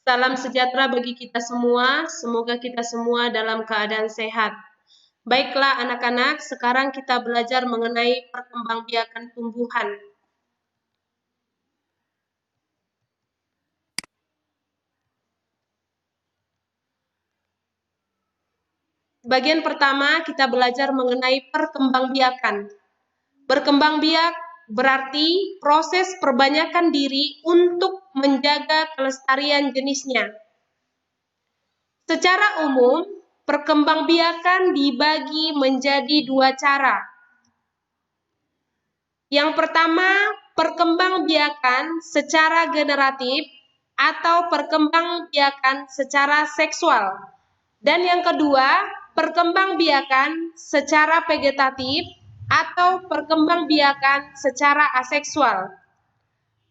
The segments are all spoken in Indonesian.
Salam sejahtera bagi kita semua. Semoga kita semua dalam keadaan sehat. Baiklah anak-anak, sekarang kita belajar mengenai perkembangbiakan tumbuhan. Bagian pertama kita belajar mengenai perkembangbiakan. Berkembang biak berarti proses perbanyakan diri untuk menjaga kelestarian jenisnya. Secara umum, perkembangbiakan dibagi menjadi dua cara. Yang pertama, perkembangbiakan secara generatif atau perkembangbiakan secara seksual. Dan yang kedua, perkembangbiakan secara vegetatif atau perkembangbiakan secara aseksual.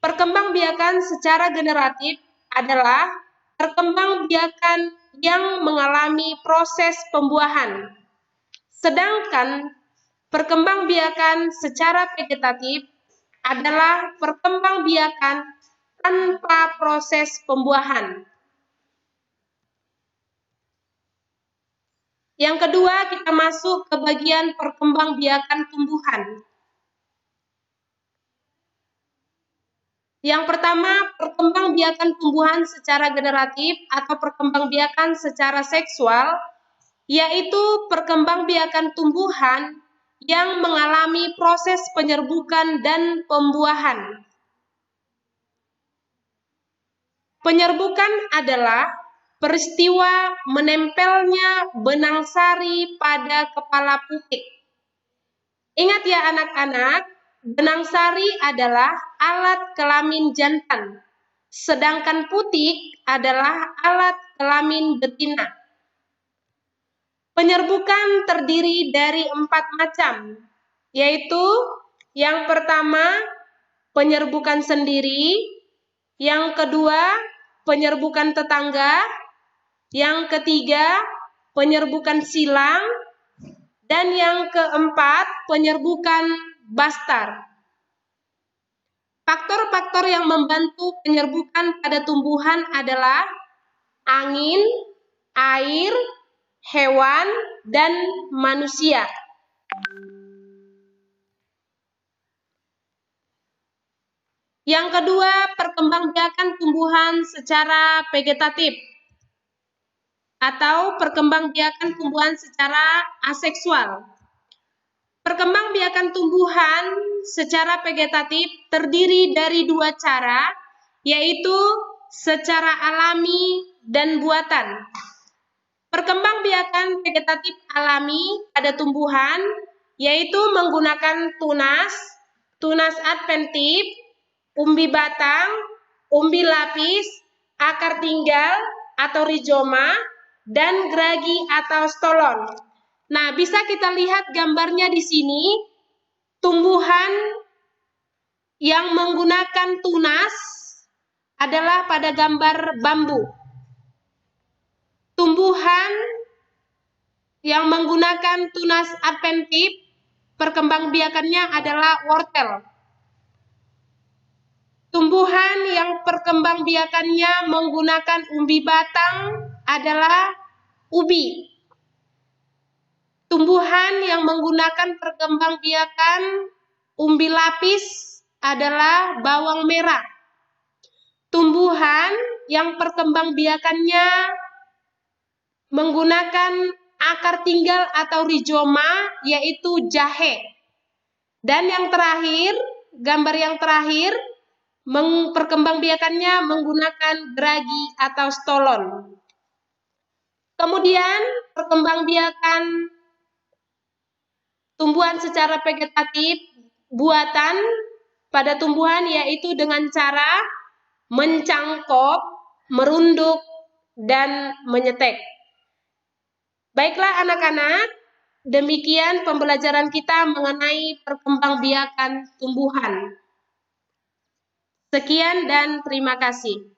Perkembangbiakan secara generatif adalah perkembangbiakan yang mengalami proses pembuahan. Sedangkan perkembangbiakan secara vegetatif adalah perkembangbiakan tanpa proses pembuahan. Yang kedua, kita masuk ke bagian perkembangbiakan tumbuhan. Yang pertama, perkembangbiakan tumbuhan secara generatif atau perkembangbiakan secara seksual, yaitu perkembangbiakan tumbuhan yang mengalami proses penyerbukan dan pembuahan. Penyerbukan adalah peristiwa menempelnya benang sari pada kepala putik. Ingat ya anak-anak, benang sari adalah alat kelamin jantan, sedangkan putik adalah alat kelamin betina. Penyerbukan terdiri dari 4 macam, yaitu yang pertama, penyerbukan sendiri, yang kedua, penyerbukan tetangga, yang ketiga, penyerbukan silang, dan yang keempat, penyerbukan bastar. Faktor-faktor yang membantu penyerbukan pada tumbuhan adalah angin, air, hewan, dan manusia. Yang kedua, perkembangbiakan tumbuhan secara vegetatif atau perkembangbiakan tumbuhan secara aseksual. Perkembangbiakan tumbuhan secara vegetatif terdiri dari dua cara, yaitu secara alami dan buatan. Perkembangbiakan vegetatif alami pada tumbuhan yaitu menggunakan tunas, tunas adventif, umbi batang, umbi lapis, akar tinggal atau rizoma, dan geragi atau stolon. Nah, bisa kita lihat gambarnya di sini, tumbuhan yang menggunakan tunas adalah pada gambar bambu. Tumbuhan yang menggunakan tunas adventif, perkembangbiakannya adalah wortel. Tumbuhan yang perkembangbiakannya menggunakan umbi batang adalah ubi. Tumbuhan yang menggunakan perkembangbiakan umbi lapis adalah bawang merah. Tumbuhan yang perkembangbiakannya menggunakan akar tinggal atau rizoma yaitu jahe. Dan yang terakhir, gambar yang terakhir, perkembangbiakannya menggunakan geragi atau stolon. Kemudian perkembangbiakan tumbuhan secara vegetatif buatan pada tumbuhan yaitu dengan cara mencangkok, merunduk, dan menyetek. Baiklah anak-anak, demikian pembelajaran kita mengenai perkembangbiakan tumbuhan. Sekian dan terima kasih.